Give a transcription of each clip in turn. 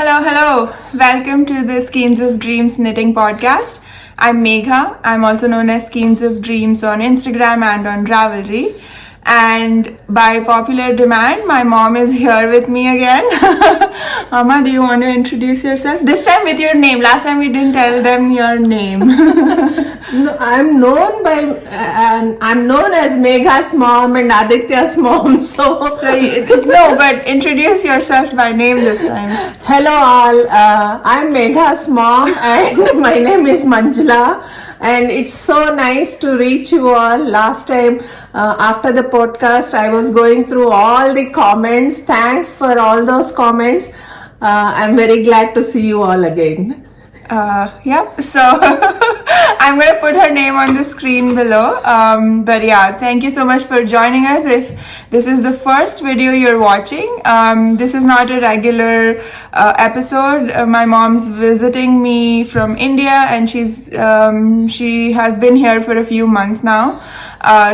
Hello. Welcome to the Skeins of Dreams Knitting Podcast. I'm Megha. I'm also known as Skeins of Dreams on Instagram and on Ravelry. And by popular demand, my mom is here with me again. Mama, do you want to introduce yourself? This time with your name. Last time we didn't tell them your name. No, I'm known as Megha's mom and Aditya's mom. No, but introduce yourself by name this time. Hello all. I'm Megha's mom and my name is Manjula. And it's so nice to reach you all. Last time after the podcast, I was going through all the comments. Thanks for all those comments. I'm very glad to see you all again. So I'm going to put her name on the screen below. But yeah, thank you so much for joining us. If this is the first video you're watching, this is not a regular episode. My mom's visiting me from India and she has been here for a few months now.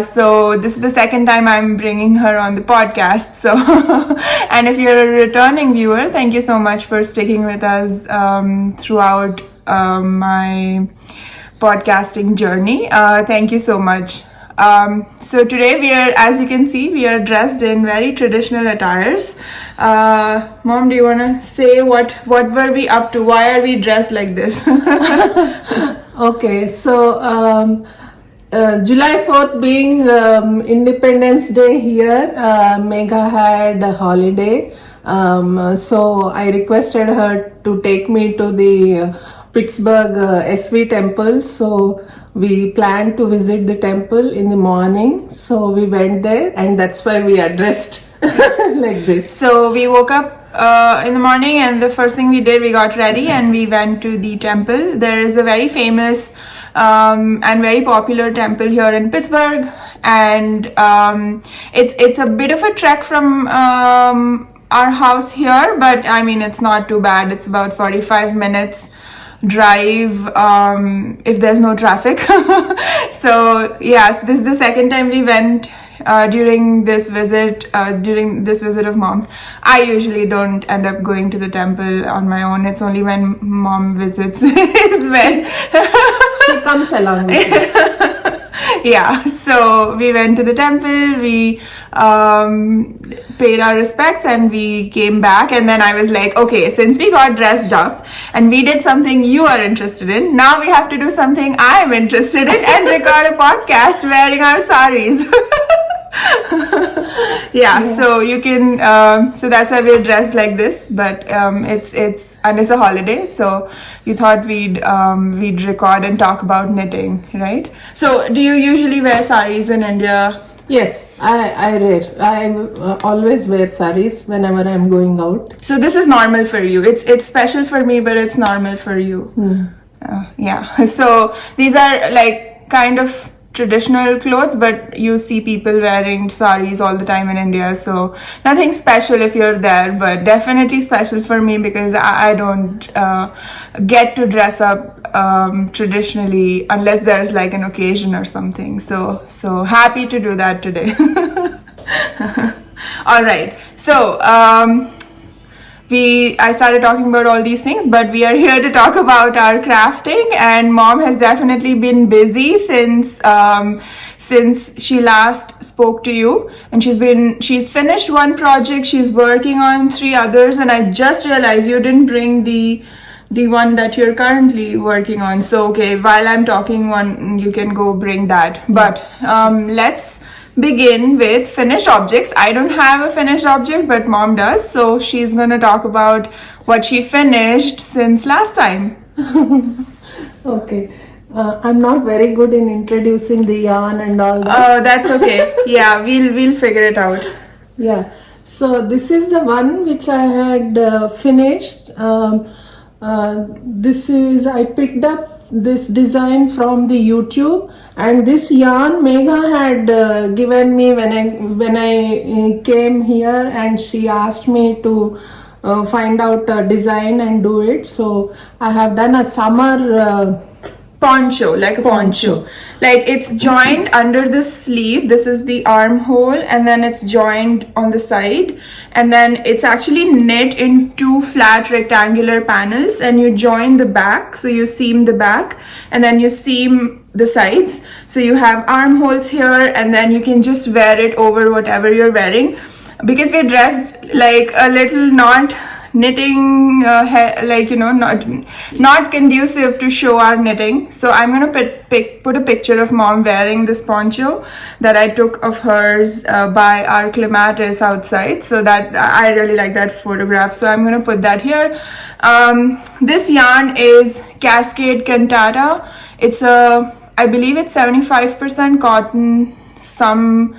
So this is the second time I'm bringing her on the podcast. So, and if you're a returning viewer, thank you so much for sticking with us throughout my podcasting journey. Thank you so much. So today as you can see, we are dressed in very traditional attires. Mom, do you want to say what were we up to? Why are we dressed like this? Okay, so July 4th being Independence Day here, Megha had a holiday. So I requested her to take me to the Pittsburgh SV temple. So we planned to visit the temple in the morning. So we went there and that's why we are dressed like this. So we woke up in the morning and the first thing we did, we got ready and we went to the temple. There is a very famous and very popular temple here in Pittsburgh, and it's a bit of a trek from our house here, but I mean it's not too bad. It's about 45 minutes drive if there's no traffic. So yes, this is the second time we went during this visit of mom's. I usually don't end up going to the temple on my own. It's only when mom visits is when she comes along with you. Yeah, so we went to the temple, we paid our respects and we came back, and then I was like, okay, since we got dressed up and we did something you are interested in, now we have to do something I'm interested in and record a podcast wearing our saris. Yeah, so you can so that's why we're dressed like this, but it's a holiday, so you thought we'd record and talk about knitting, right? So do you usually wear saris in India? Yes, I always wear saris whenever I'm going out. So this is normal for you. It's special for me, but it's normal for you. Yeah, so these are like kind of traditional clothes, but you see people wearing saris all the time in India, so nothing special if you're there, but definitely special for me because I don't get to dress up traditionally unless there's like an occasion or something, so happy to do that today. All right, so I started talking about all these things, but we are here to talk about our crafting, and mom has definitely been busy since she last spoke to you, and she's finished one project, she's working on 3 others, and I just realized you didn't bring the one that you're currently working on. So okay, while I'm talking, you can go bring that, but let's begin with finished objects. I don't have a finished object, but mom does, so she's gonna talk about what she finished since last time. Okay, I'm not very good in introducing the yarn and all that. Oh, that's okay. Yeah, we'll figure it out. Yeah, so this is the one which I had finished. I picked up this design from the YouTube, and this yarn Megha had given me when I came here, and she asked me to find out a design and do it. So I have done a summer poncho, like a poncho. Like it's joined under the sleeve. This is the armhole, and then it's joined on the side, and then it's actually knit in 2 flat rectangular panels, and you join the back, so you seam the back, and then you seam the sides, so you have armholes here, and then you can just wear it over whatever you're wearing. Because we're dressed like a little not knitting, like, you know, not conducive to show our knitting. So I'm gonna put a picture of mom wearing this poncho that I took of hers by our clematis outside. So that I really like that photograph, so I'm gonna put that here. This yarn is Cascade Cantata. It's I believe it's 75% cotton, some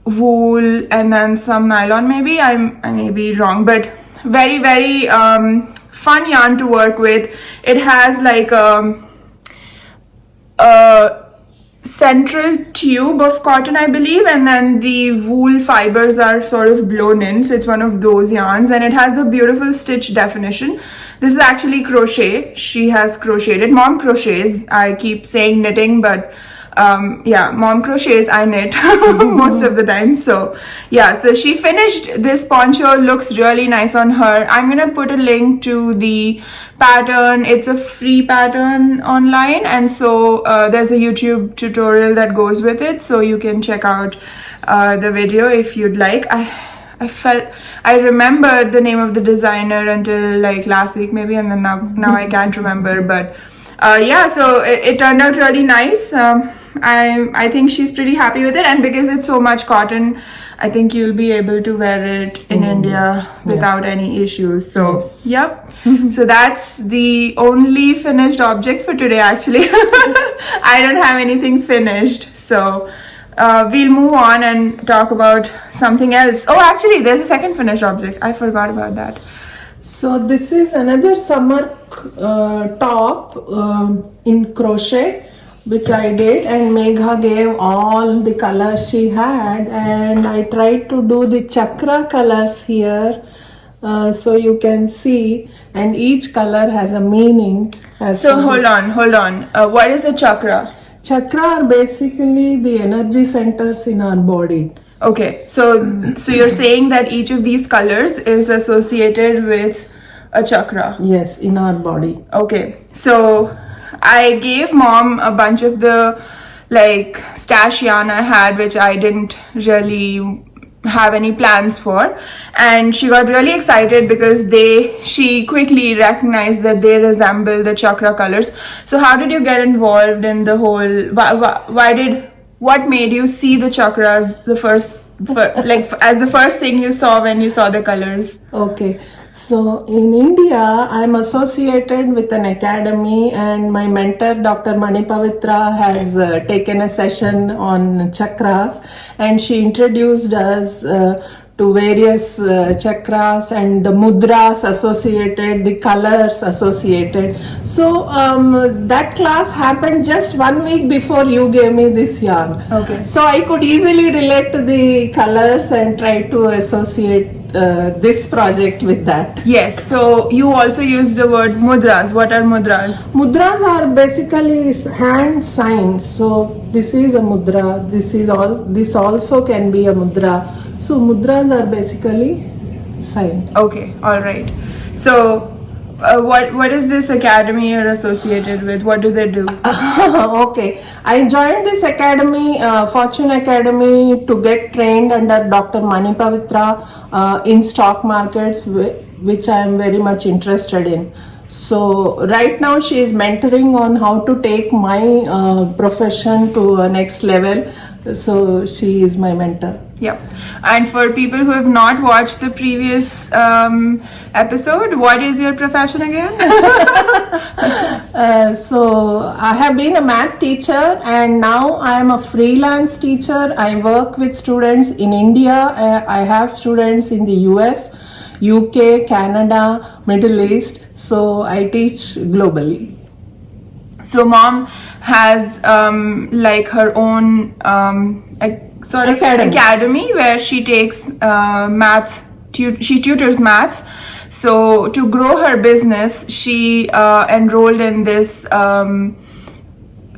wool, and then some nylon. Maybe I may be wrong, but very, very fun yarn to work with. It has like a central tube of cotton, I believe, and then the wool fibers are sort of blown in, so it's one of those yarns, and it has a beautiful stitch definition. This is actually crochet. She has crocheted. Mom crochets. I keep saying knitting, but yeah, mom crochets, I knit most of the time. So yeah, so she finished this poncho. Looks really nice on her. I'm gonna put a link to the pattern. It's a free pattern online, and so there's a YouTube tutorial that goes with it, so you can check out the video if you'd like. I remembered the name of the designer until like last week maybe, and then now I can't remember, but yeah, so it turned out really nice. I think she's pretty happy with it, and because it's so much cotton, I think you'll be able to wear it in India without any issues. So yes. Yep. So that's the only finished object for today actually. I don't have anything finished, so we'll move on and talk about something else. Oh, actually there's a second finished object. I forgot about that. So this is another summer top in crochet, which I did, and Megha gave all the colors she had, and I tried to do the chakra colors here, so you can see, and each color has a meaning. So hold on. What is a chakra? Chakra are basically the energy centers in our body. Okay, so you're saying that each of these colors is associated with a chakra? Yes, in our body. Okay, so I gave mom a bunch of the like stash yarn I had, which I didn't really have any plans for, and she got really excited because she quickly recognized that they resemble the chakra colors. So how did you get involved in the whole, what made you see the chakras as the first thing you saw when you saw the colors? Okay, so in India, I'm associated with an academy, and my mentor, Dr. Mani Pavitra, has taken a session on chakras, and she introduced us to various chakras and the mudras associated, the colors associated. So that class happened just 1 week before you gave me this yarn. Okay. So I could easily relate to the colors and try to associate this project with that. Yes, so you also used the word mudras. What are mudras? Mudras are basically hand signs. So this is a mudra, this also can be a mudra. So mudras are basically sign. Okay, all right. So what is this academy you're associated with? What do they do? Okay, I joined this academy, Fortune Academy, to get trained under Dr. Mani Pavitra in stock markets, which I am very much interested in. So right now she is mentoring on how to take my profession to a next level. So she is my mentor. Yep. And for people who have not watched the previous episode, what is your profession again? So I have been a math teacher, and now I am a freelance teacher. I work with students in India. I have students in the US, UK, Canada, Middle East. So I teach globally. So mom has like her own sort of academy where she takes math, she tutors math. So to grow her business, she enrolled in this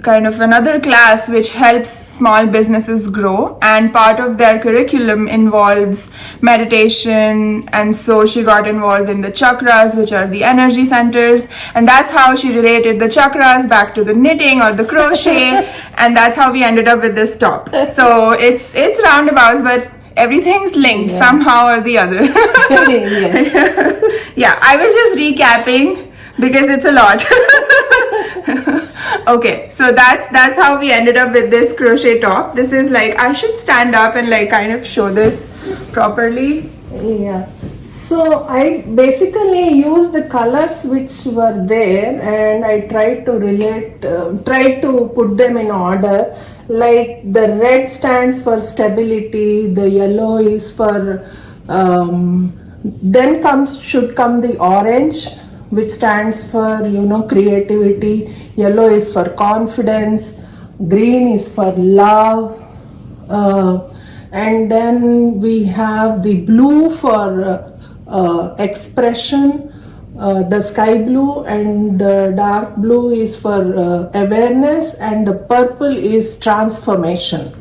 kind of another class which helps small businesses grow, and part of their curriculum involves meditation, and so she got involved in the chakras, which are the energy centers, and that's how she related the chakras back to the knitting or the crochet, and that's how we ended up with this top. So it's roundabouts, but everything's linked somehow or the other. Yes. Yeah, I was just recapping because it's a lot. Okay, so that's how we ended up with this crochet top. This is like, I should stand up and like kind of show this properly. Yeah, so I basically used the colors which were there, and I tried to put them in order. Like the red stands for stability, the yellow is for then should come the orange, which stands for creativity. Yellow is for confidence, green is for love, and then we have the blue for expression, the sky blue, and the dark blue is for awareness, and the purple is transformation.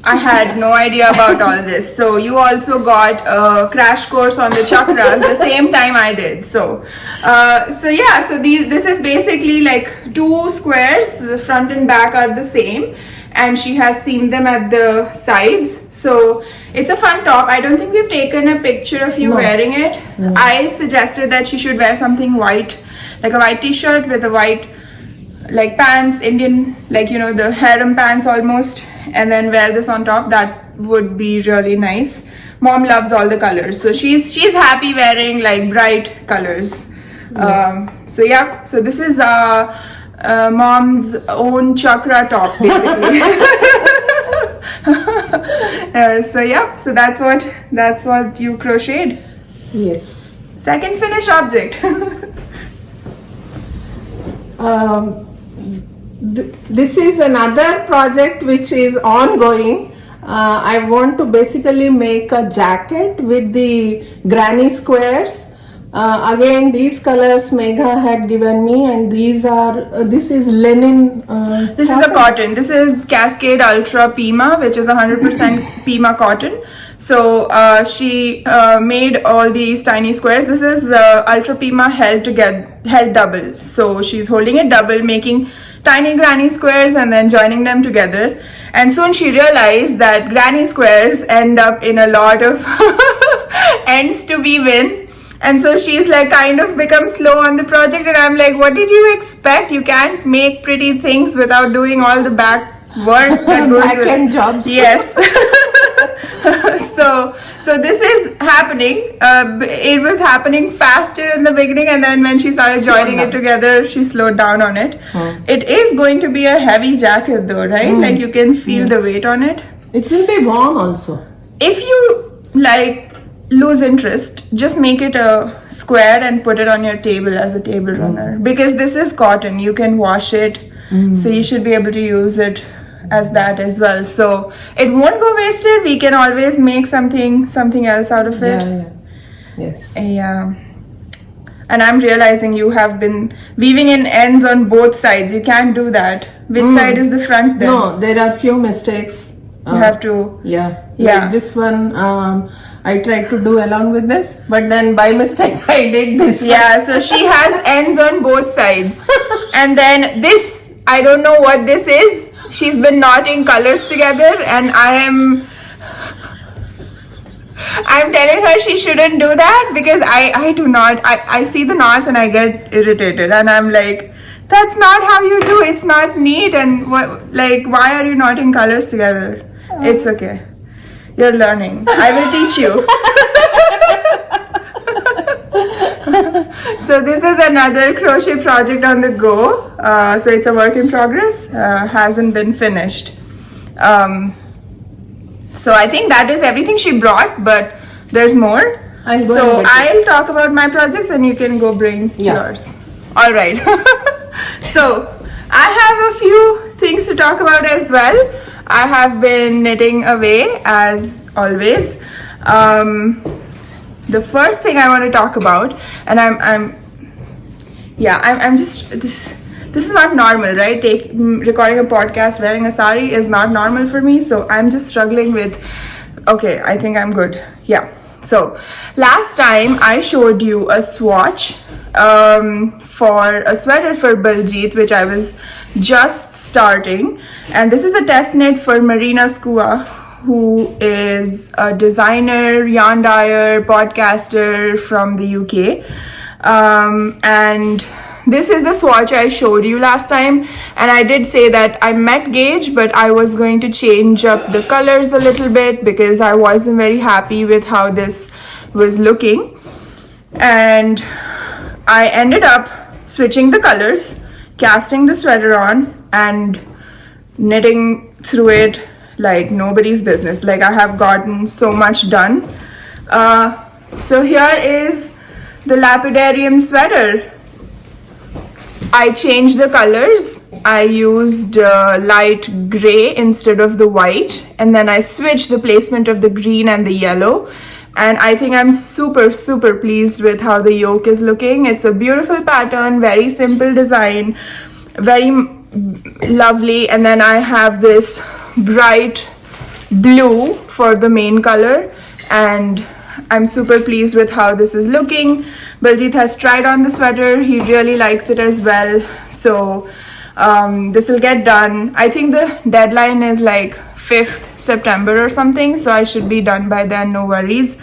I had no idea about all this. So you also got a crash course on the chakras the same time I did. So this is basically like 2 squares. The front and back are the same, and she has seamed them at the sides. So it's a fun top. I don't think we've taken a picture of you wearing it. No. I suggested that she should wear something white, like a white t-shirt with a white like pants, Indian, like the harem pants almost, and then wear this on top. That would be really nice. Mom loves all the colors, so she's happy wearing like bright colors. So this is mom's own chakra top basically. So that's what you crocheted. Yes. Second finished object. This is another project which is ongoing. I want to basically make a jacket with the granny squares. Again, these colors Megha had given me, and this is linen. This is a cotton. This is Cascade Ultra Pima, which is 100% Pima cotton. So she made all these tiny squares. This is Ultra Pima held double. So she's holding it double, making tiny granny squares and then joining them together. And soon she realized that granny squares end up in a lot of ends to weave in. And so she's like kind of become slow on the project, and I'm like, what did you expect? You can't make pretty things without doing all the back work that goes with back-end jobs. Yes. So this is happening. It was happening faster in the beginning, and then when she started joining it together, she slowed down on it. It is going to be a heavy jacket though, right? Like you can feel the weight on it. It will be warm also. If you like lose interest, just make it a square and put it on your table as a table runner, because this is cotton. You can wash it, so you should be able to use it as that as well, so it won't go wasted. We can always make something else out of it. Yes. Yeah. And I'm realizing you have been weaving in ends on both sides. You can't do that. Which side is the front then? No, there are few mistakes. You have to. Like this one, I tried to do along with this, but then by mistake I did this one. So she has ends on both sides. And then this, I don't know what this is. She's been knotting colors together, and I'm telling her she shouldn't do that, because I do not. I see the knots and I get irritated, and I'm like, that's not how you do. It's not neat. And why are you knotting colors together? It's okay. You're learning. I will teach you. So this is another crochet project on the go. So it's a work in progress. Hasn't been finished. So I think that is everything she brought, but there's more. I'll talk about my projects and you can go bring yours. All right. So I have a few things to talk about as well. I have been knitting away as always. The first thing I want to talk about, and I'm just this is not normal, right? Recording a podcast wearing a sari is not normal for me, so I'm just struggling with, okay, I think I'm good. Yeah. So last time I showed you a swatch for a sweater for Baljeet, which I was just starting, and this is a test knit for Marina Skua, who is a designer, yarn dyer, podcaster from the UK. And this is the swatch I showed you last time, and I did say that I met gauge, but I was going to change up the colors a little bit because I wasn't very happy with how this was looking, and I ended up switching the colors, casting the sweater on, and knitting through it like nobody's business. Like, I have gotten so much done. So here is the Lapidarium sweater. I changed the colors. I used light gray instead of the white, and then I switched the placement of the green and the yellow, and I think I'm super pleased with how the yoke is looking. It's a beautiful pattern, very simple design, very lovely. And then I have this bright blue for the main color, and I'm super pleased with how this is looking. Baljeet has tried on the sweater. He really likes it as well. So this will get done. I think the deadline is like 5th September or something, so I should be done by then, no worries.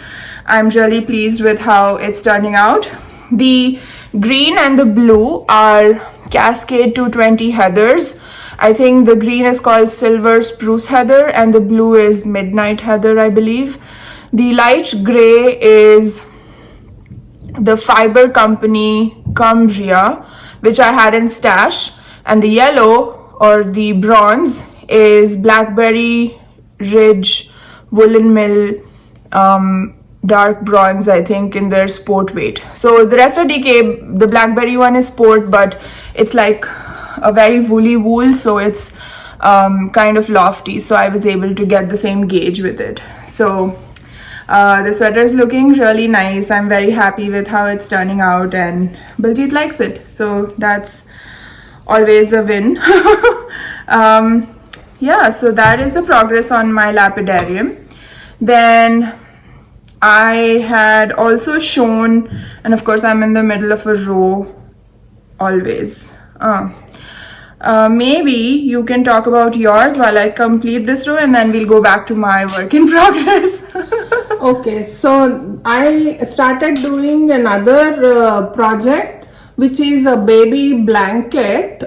I'm really pleased with how it's turning out. The green and the blue are Cascade 220 heathers. I think the green is called Silver Spruce Heather and the blue is Midnight Heather, I believe. The light gray is the Fiber Company Cumbria, which I had in stash, and the yellow or the bronze is Blackberry Ridge Woolen Mill dark bronze, I think, in their sport weight. So the rest are DK. The Blackberry one is sport, but it's like a very woolly wool, so it's kind of lofty, so I was able to get the same gauge with it. So the sweater is looking really nice. I'm very happy with how it's turning out, and Baljeet likes it, so that's always a win. Yeah, so that is the progress on my lapidarium. Then I had also shown, and of course I'm in the middle of a row always. Maybe you can talk about yours while I complete this row, and then we'll go back to my work in progress. Okay, so I started doing another project, which is a baby blanket.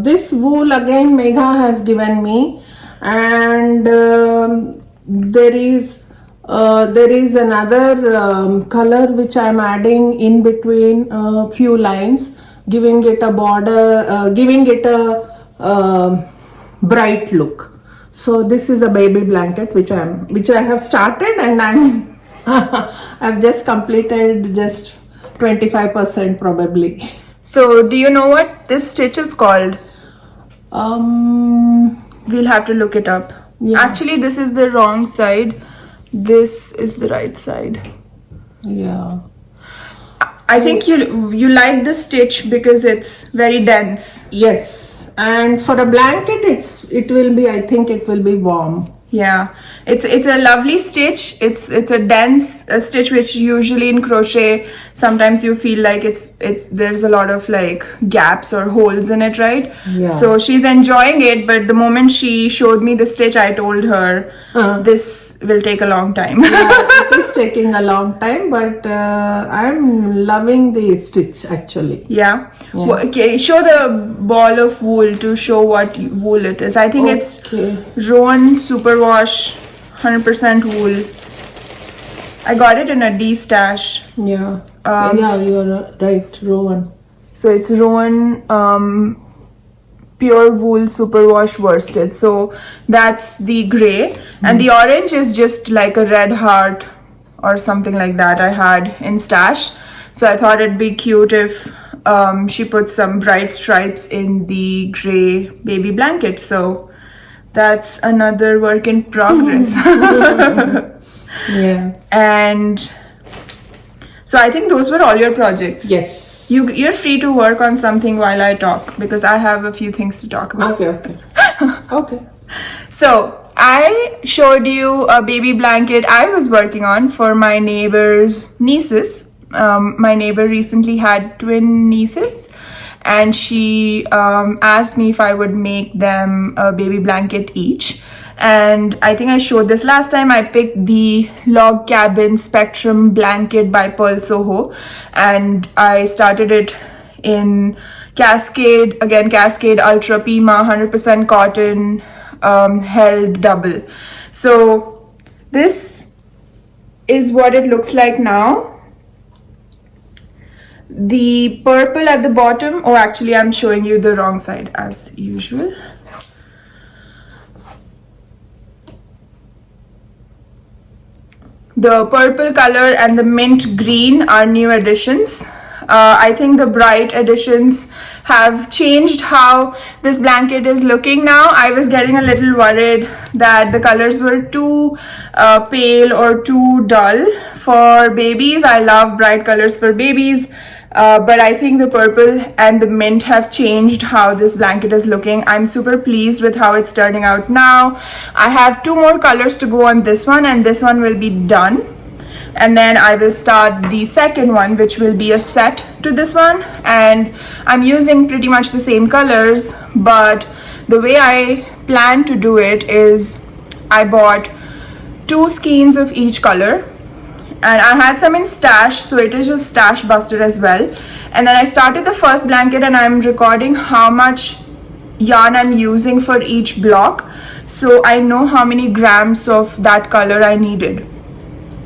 This wool again Megha has given me, and there is another color which I'm adding in between a few lines, giving it a border, giving it a bright look. So this is a baby blanket which I have started, and I've just completed just 25% probably. So do you know what this stitch is called? We'll have to look it up. Yeah. Actually, this is the wrong side. This is the right side. Yeah. I think you like the stitch because it's very dense. Yes, and for a blanket, it will be. I think it will be warm. Yeah, it's a lovely stitch. It's a dense stitch, which usually in crochet sometimes you feel like there's a lot of like gaps or holes in it, right? Yeah. So she's enjoying it, but the moment she showed me the stitch, I told her this will take a long time. Yeah, it is taking a long time, but I'm loving the stitch actually. Yeah. Okay, show the ball of wool to show what wool it is. I think it's Rowan Superwash 100% wool. I got it in a D stash. Yeah. Yeah, you're right, Rowan. So it's Rowan pure wool superwash worsted. So that's the gray, and the orange is just like a red heart or something like that I had in stash. So I thought it'd be cute if she put some bright stripes in the gray baby blanket. So that's another work in progress. Yeah. And so I think those were all your projects. Yes. You're free to work on something while I talk because I have a few things to talk about. Okay. Okay. So I showed you a baby blanket I was working on for my neighbor's nieces. My neighbor recently had twin nieces, and she asked me if I would make them a baby blanket each. And I think I showed this last time. I picked the Log Cabin Spectrum blanket by Pearl Soho, and I started it in Cascade Ultra Pima 100% cotton, held double. So this is what it looks like now. The purple at the bottom, oh actually I'm showing you the wrong side as usual. The purple color and the mint green are new additions. I think the bright additions have changed how this blanket is looking now. I was getting a little worried that the colors were too pale or too dull for babies. I love bright colors for babies. But I think the purple and the mint have changed how this blanket is looking. I'm super pleased with how it's turning out now. I have 2 more colors to go on this one, and this one will be done. And then I will start the second one, which will be a set to this one. And I'm using pretty much the same colors, but the way I plan to do it is I bought 2 skeins of each color. And I had some in stash, so it is just stash busted as well. And then I started the first blanket, and I'm recording how much yarn I'm using for each block, so I know how many grams of that color I needed.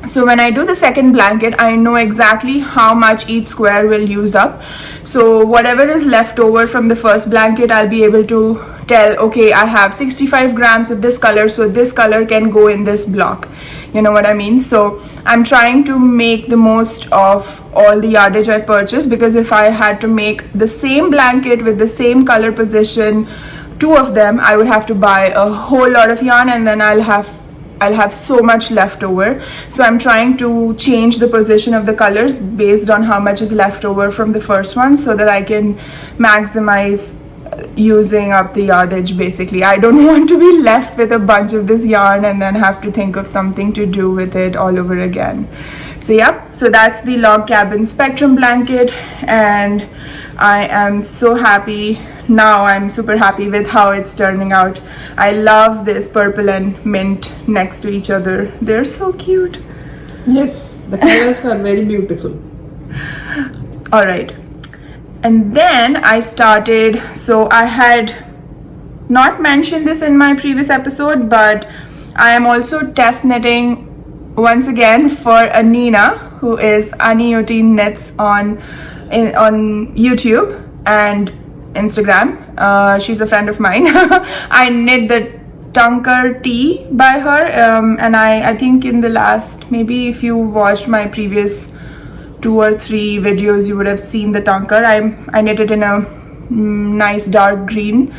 So when I do the second blanket, I know exactly how much each square will use up. So whatever is left over from the first blanket, I'll be able to tell, okay, I have 65 grams of this color, so this color can go in this block. You know what I mean? So I'm trying to make the most of all the yardage I purchased, because if I had to make the same blanket with the same color position, 2 of them, I would have to buy a whole lot of yarn, and then I'll have so much left over. So I'm trying to change the position of the colors based on how much is left over from the first one, so that I can maximize using up the yardage. Basically, I don't want to be left with a bunch of this yarn and then have to think of something to do with it all over again. So yeah, so that's the Log Cabin Spectrum blanket, and I am so happy now. I'm super happy with how it's turning out. I love this purple and mint next to each other. They're so cute. Yes, the colors are very beautiful. All right. And then I started, so I had not mentioned this in my previous episode, but I am also test knitting once again for Nina, who is Annijuuti Knits on YouTube and Instagram. She's a friend of mine. I knit the Tunker tee by her, and I think in the last, maybe if you watched my previous 2 or 3 videos, you would have seen the Tunker. I knit it in a nice dark green.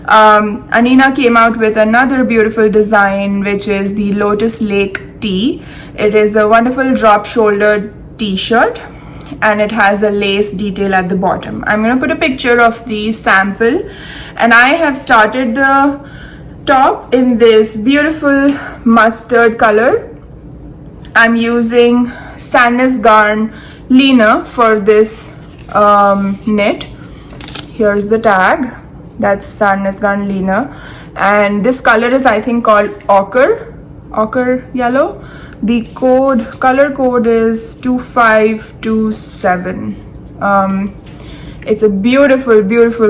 Anina came out with another beautiful design, which is the Lotus Lake Tee. It is a wonderful drop shouldered t-shirt, and it has a lace detail at the bottom. I'm going to put a picture of the sample, and I have started the top in this beautiful mustard color. I'm using Sandnes Garn Lena for this knit. Here's the tag. That's Sandnes Garn Lena, and this color is, I think, called ochre yellow. The color code is 2527. It's a beautiful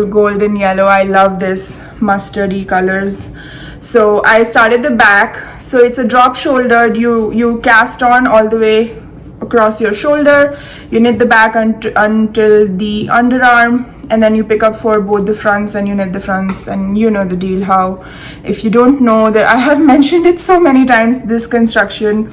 golden yellow. I love this mustardy colors. So I started the back. So it's a drop shouldered. You cast on all the way across your shoulder. You knit the back until the underarm, and then you pick up for both the fronts and you knit the fronts, and you know the deal. How, if you don't know that, I have mentioned it so many times, this construction.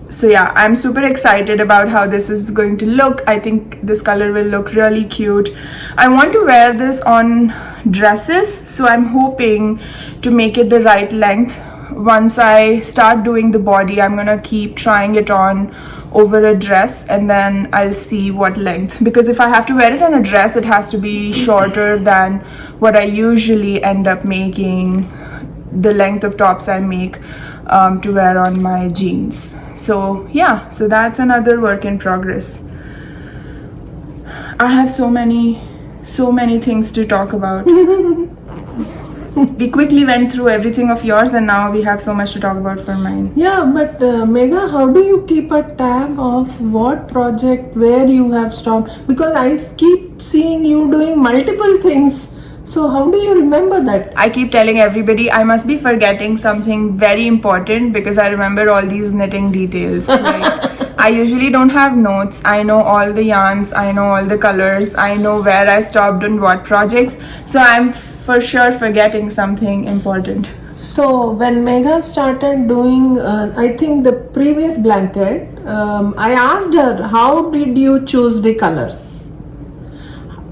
So yeah, I'm super excited about how this is going to look. I think this color will look really cute. I want to wear this on dresses, so I'm hoping to make it the right length once I start doing the body, I'm gonna keep trying it on over a dress, and then I'll see what length, because if I have to wear it on a dress, it has to be shorter than what I usually end up making, the length of tops I make to wear on my jeans. So yeah, so that's another work in progress. I have so many things to talk about. We quickly went through everything of yours, and now we have so much to talk about for mine. Yeah, but Megha, how do you keep a tab of what project, where you have stopped? Because I keep seeing you doing multiple things. So how do you remember that? I keep telling everybody I must be forgetting something very important, because I remember all these knitting details. Like, I usually don't have notes. I know all the yarns, I know all the colors, I know where I stopped on what projects. So I'm for sure forgetting something important. So when Megha started doing, I think the previous blanket, I asked her, how did you choose the colors?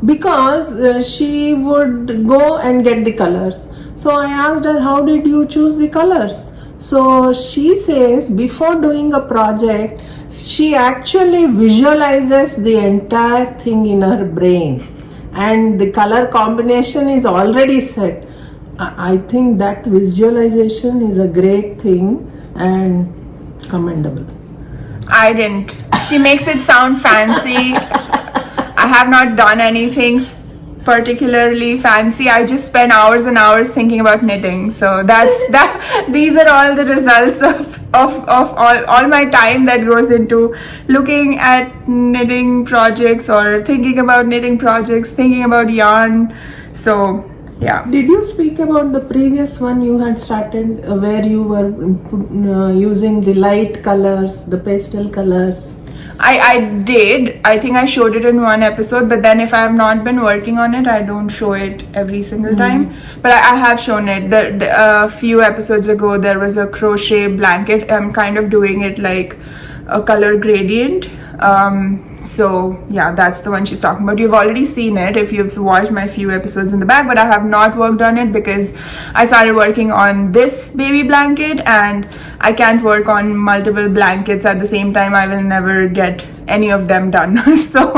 Because she would go and get the colors. So I asked her, how did you choose the colors? So she says before doing a project, she actually visualizes the entire thing in her brain, and the color combination is already set. I think that visualization is a great thing and commendable. I didn't. She makes it sound fancy. I have not done anything particularly fancy. I just spend hours and hours thinking about knitting. So that's that. These are all the results of all my time that goes into looking at knitting projects, or thinking about knitting projects, thinking about yarn. So yeah. Did you speak about the previous one you had started, where you were using the light colors, the pastel colors? I did. I think I showed it in one episode, but then if I have not been working on it, I don't show it every single time. But I have shown it. A few episodes ago, there was a crochet blanket. I'm kind of doing it like a color gradient. So yeah, that's the one she's talking about. You've already seen it if you've watched my few episodes in the back, but I have not worked on it because I started working on this baby blanket, and I can't work on multiple blankets at the same time. I will never get any of them done. So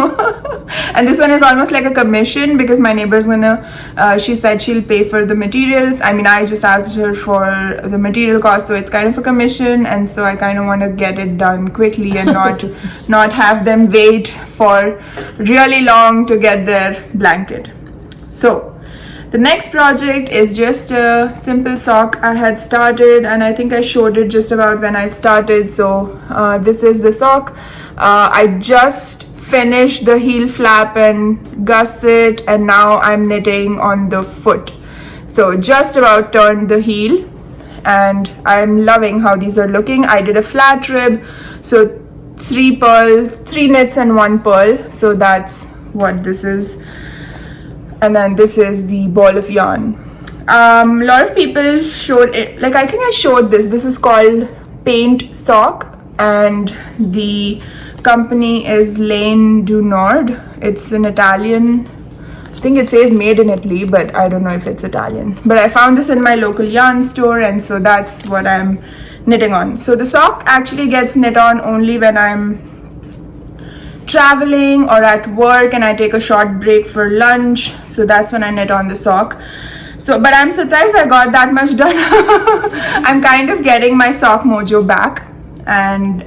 and this one is almost like a commission, because my neighbor's gonna she said she'll pay for the materials. I mean, I just asked her for the material cost, so it's kind of a commission, and so I kind of want to get it done quickly and not have them wait for really long to get their blanket. So the next project is just a simple sock I had started, and I think I showed it just about when I started. So this is the sock. I just finished the heel flap and gusset, and now I'm knitting on the foot. So just about turned the heel, and I'm loving how these are looking. I did a flat rib, so 3 pearls, 3 knits and 1 pearl. So that's what this is. And then this is the ball of yarn. A lot of people showed it, like I think I showed this. This is called Paint Sock, and the company is Lane du Nord. It's an Italian, I think it says made in Italy, but I don't know if it's Italian. But I found this in my local yarn store, and so that's what I'm knitting on. So the sock actually gets knit on only when I'm traveling or at work and I take a short break for lunch. So that's when I knit on the sock. So, but I'm surprised I got that much done. I'm kind of getting my sock mojo back, and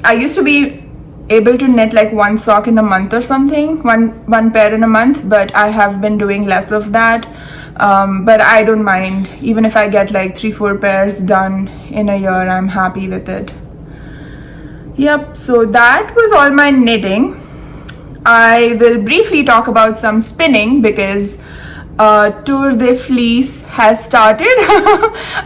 I used to be able to knit like 1 sock in a month or something, one pair in a month, but I have been doing less of that. But I don't mind, even if I get like 3-4 pairs done in a year, I'm happy with it. Yep, so that was all my knitting. I will briefly talk about some spinning, because Tour de Fleece has started.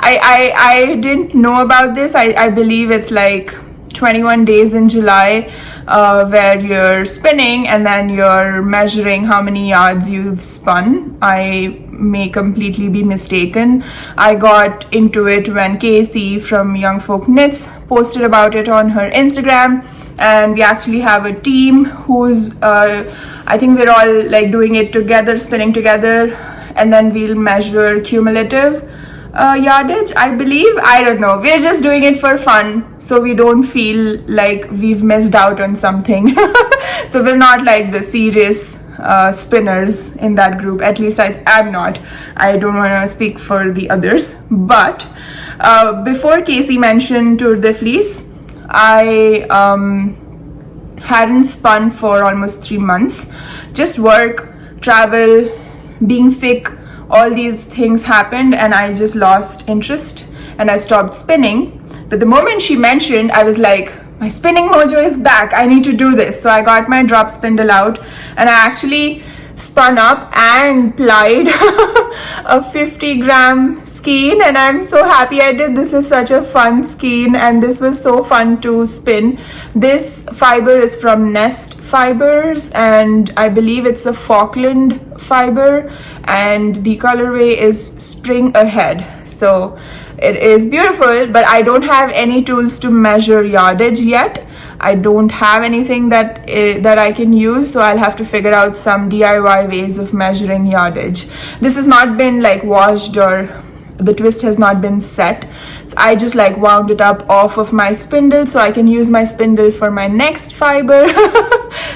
I didn't know about this. I believe it's like 21 days in July where you're spinning and then you're measuring how many yards you've spun. I may completely be mistaken. I got into it when Casey from Young Folk Knits posted about it on her Instagram, and we actually have a team who's I think we're all like doing it together, spinning together, and then we'll measure cumulative yardage, I believe. I don't know. We're just doing it for fun, so we don't feel like we've missed out on something. So we're not like the serious spinners in that group. At least I'm not. I don't want to speak for the others. But before Casey mentioned Tour de Fleece, I hadn't spun for almost 3 months. Just work, travel, being sick, all these things happened, and I just lost interest and I stopped spinning. But the moment she mentioned, I was like, my spinning mojo is back, I need to do this. So I got my drop spindle out and I actually spun up and plied a 50-gram skein, and I'm so happy I did. This is such a fun skein and this was so fun to spin. This fiber is from Nest Fibers and I believe it's a Falkland fiber, and the colorway is Spring Ahead. So it is beautiful, but I don't have any tools to measure yardage yet. I don't have anything that I can use, so I'll have to figure out some DIY ways of measuring yardage. This has not been like washed or the twist has not been set, so I just like wound it up off of my spindle so I can use my spindle for my next fiber.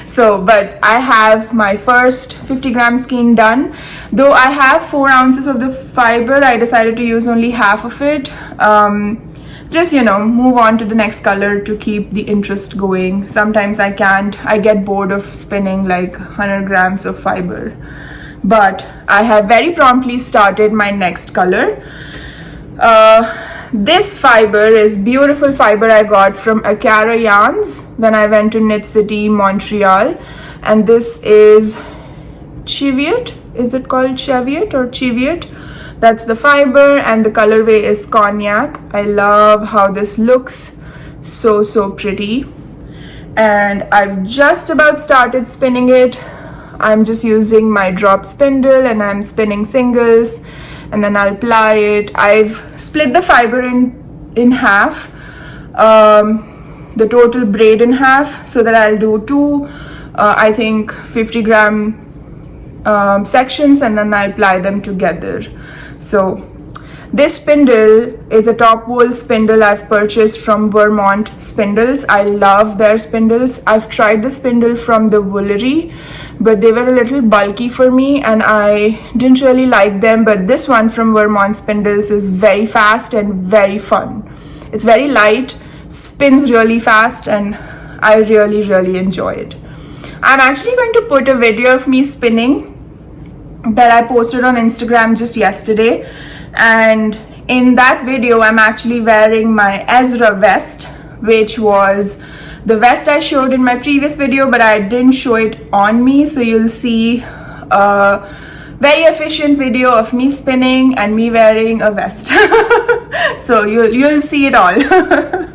So, but I have my first 50-gram skein done. Though I have 4 ounces of the fiber, I decided to use only half of it. Just, you know, move on to the next color to keep the interest going. Sometimes I can't. I get bored of spinning like 100 grams of fiber. But I have very promptly started my next color. This fiber is beautiful fiber I got from Akara Yarns when I went to Knit City, Montreal. And this is Cheviot. Is it called Cheviot or Cheviot? That's the fiber, and the colorway is Cognac. I love how this looks. So pretty. And I've just about started spinning it. I'm just using my drop spindle and I'm spinning singles, and then I'll ply it. I've split the fiber in half, the total braid in half, so that I'll do 2 I think 50-gram sections, and then I'll ply them together. So this spindle is a top wool spindle I've purchased from Vermont Spindles. I love their spindles. I've tried the spindle from the Woolery, but they were a little bulky for me and I didn't really like them. But this one from Vermont Spindles is very fast and very fun. It's very light, spins really fast, and I really enjoy it. I'm actually going to put a video of me spinning that I posted on Instagram just yesterday, and in that video I'm actually wearing my Ezra Vest, which was the vest I showed in my previous video, but I didn't show it on me, so you'll see a very efficient video of me spinning and me wearing a vest. So you'll see it all.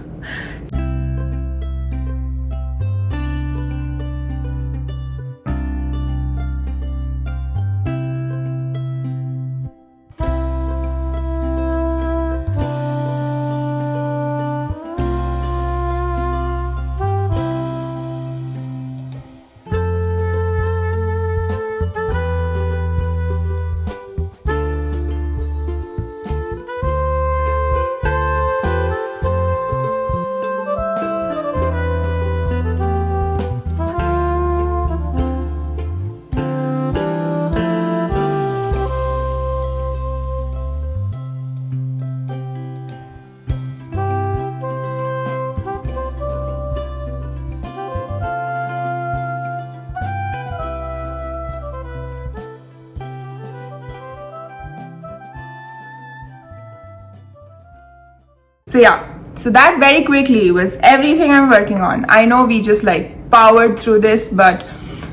So yeah, so that very quickly was everything I'm working on. I know we just like powered through this, but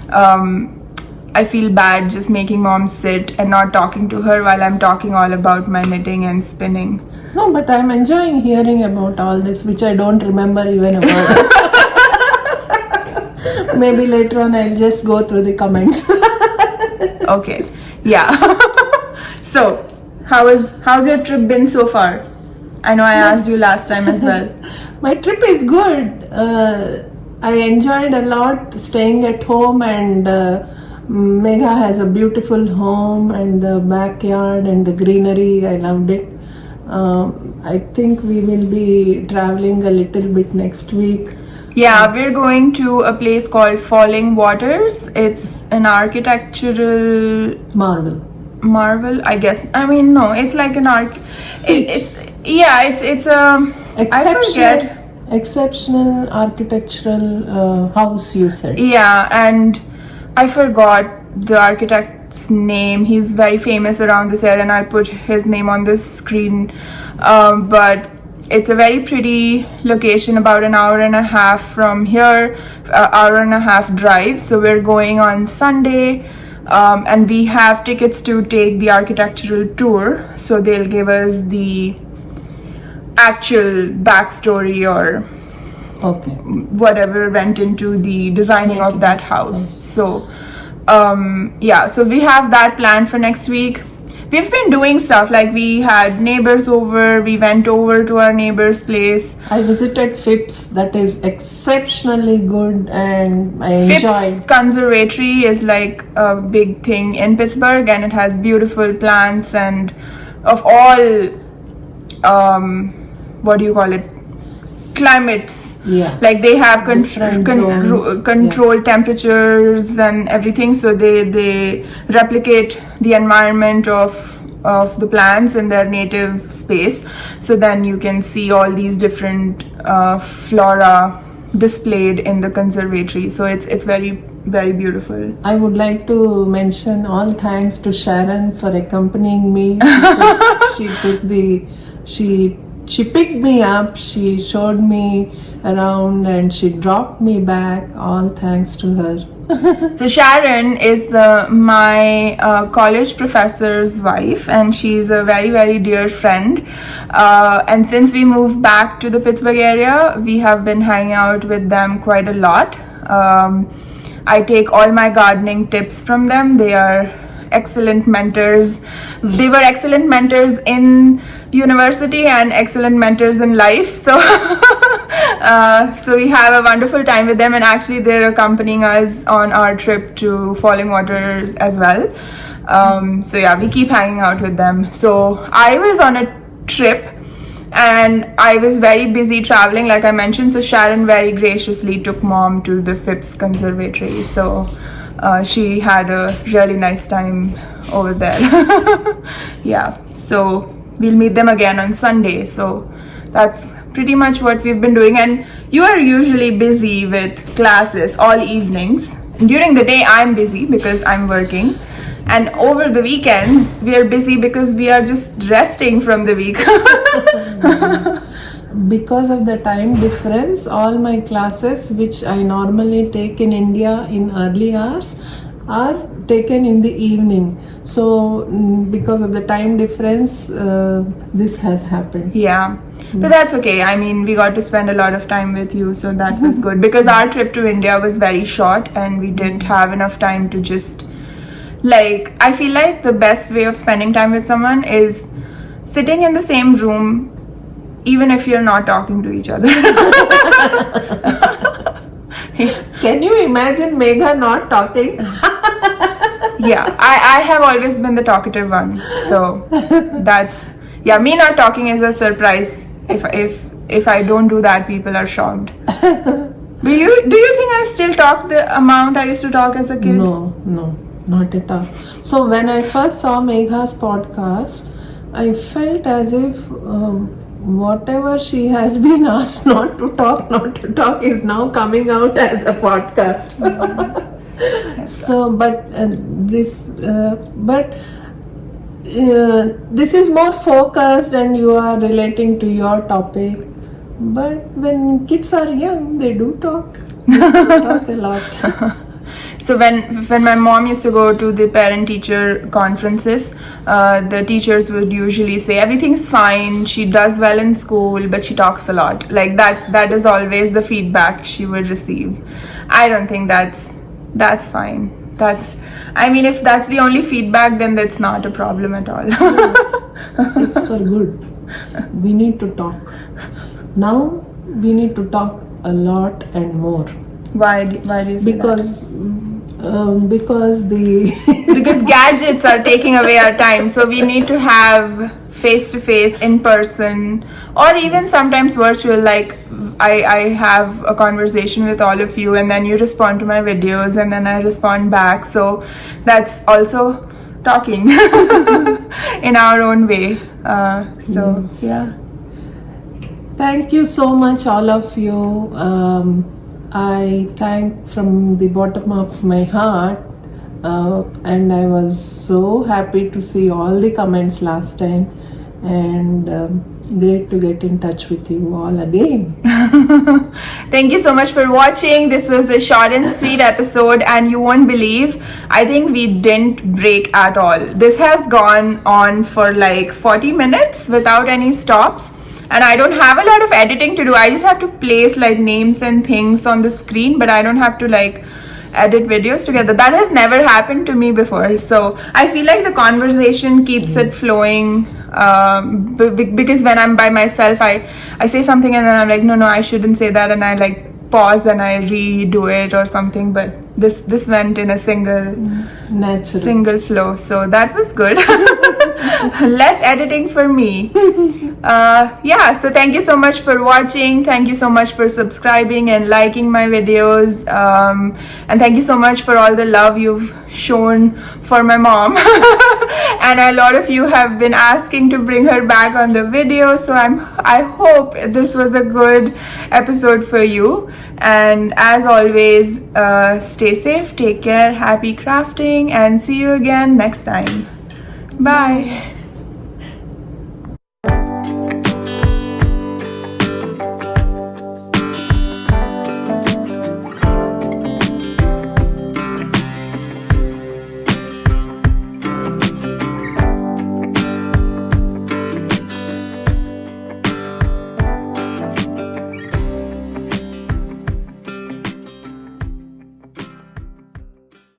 I feel bad just making mom sit and not talking to her while I'm talking all about my knitting and spinning. No, but I'm enjoying hearing about all this, which I don't remember even about. Maybe later on I'll just go through the comments. Okay, yeah. So, how's your trip been so far? I know I asked you last time as well. My trip is good. I enjoyed a lot staying at home, and Megha has a beautiful home and the backyard and the greenery. I loved it. I think we will be traveling a little bit next week. Yeah, we're going to a place called Falling Waters. It's an architectural marvel, I guess. I mean, no, it's like an it's a I forget. Exceptional architectural house, you said. Yeah, and I forgot the architect's name. He's very famous around this area, and I'll put his name on the screen. But it's a very pretty location, about an hour and a half from here, hour and a half drive. So we're going on Sunday, and we have tickets to take the architectural tour. So they'll give us the actual backstory or whatever went into the designing of that house. So so we have that planned for next week. We've been doing stuff, like we had neighbors over, we went over to our neighbor's place. I visited Phipps, that is exceptionally good, and I enjoyed. Phipps Conservatory is like a big thing in Pittsburgh, and it has beautiful plants and of all climates. Yeah, like they have controlled temperatures and everything, so they replicate the environment of the plants in their native space. So then you can see all these different flora displayed in the conservatory. So it's very, very beautiful. I would like to mention all thanks to Sharon for accompanying me. She picked me up, she showed me around, and she dropped me back. All thanks to her. So Sharon is my college professor's wife, and she's a very, very dear friend. And since we moved back to the Pittsburgh area, we have been hanging out with them quite a lot. I take all my gardening tips from them. They are excellent mentors. They were excellent mentors in university and excellent mentors in life. So so we have a wonderful time with them, and actually they're accompanying us on our trip to Falling Waters as well. So yeah, we keep hanging out with them. So I was on a trip and I was very busy traveling, like I mentioned. So Sharon very graciously took mom to the Phipps Conservatory. So she had a really nice time over there. Yeah, so we'll meet them again on Sunday. So that's pretty much what we've been doing. And you are usually busy with classes all evenings. During the day I'm busy because I'm working, and over the weekends we are busy because we are just resting from the week. Because of the time difference, all my classes which I normally take in India in early hours are taken in the evening. So because of the time difference, this has happened. Yeah, but that's okay. I mean, we got to spend a lot of time with you, so that was good, because our trip to India was very short and we didn't have enough time to just, like, I feel like the best way of spending time with someone is sitting in the same room even if you're not talking to each other. Can you imagine Megha not talking? Yeah, I have always been the talkative one, so that's, yeah, me not talking is a surprise. If I don't do that, people are shocked. Do you think I still talk the amount I used to talk as a kid? No, not at all. So when I first saw Megha's podcast, I felt as if whatever she has been asked not to talk is now coming out as a podcast. So, this is more focused and you are relating to your topic. But when kids are young, they do talk. They talk a lot. So when my mom used to go to the parent-teacher conferences, the teachers would usually say everything's fine, she does well in school, but she talks a lot. Like that is always the feedback she would receive. I don't think that's fine. I mean, if that's the only feedback, then that's not a problem at all. It's for good. We need to talk. Now we need to talk a lot and more. Why do you say because because gadgets are taking away our time, so we need to have face to face, in person, or even sometimes virtual. Like I have a conversation with all of you, and then you respond to my videos, and then I respond back. So that's also talking in our own way. So Yes. yeah. Thank you so much, all of you. I thank from the bottom of my heart, and I was so happy to see all the comments last time, and great to get in touch with you all again. Thank you so much for watching. This was a short and sweet episode, and you won't believe, I think we didn't break at all. This has gone on for like 40 minutes without any stops, and I don't have a lot of editing to do. I just have to place like names and things on the screen, but I don't have to like edit videos together. That has never happened to me before, so I feel like the conversation keeps it flowing, because when I'm by myself, I say something and then I'm like, no, I shouldn't say that, and I like pause and I redo it or something. But this went in a single flow, so that was good. Less editing for me. Yeah, so thank you so much for watching. Thank you so much for subscribing and liking my videos, and thank you so much for all the love you've shown for my mom. And a lot of you have been asking to bring her back on the video, so I hope this was a good episode for you. And as always, stay safe, take care, happy crafting, and see you again next time. Bye.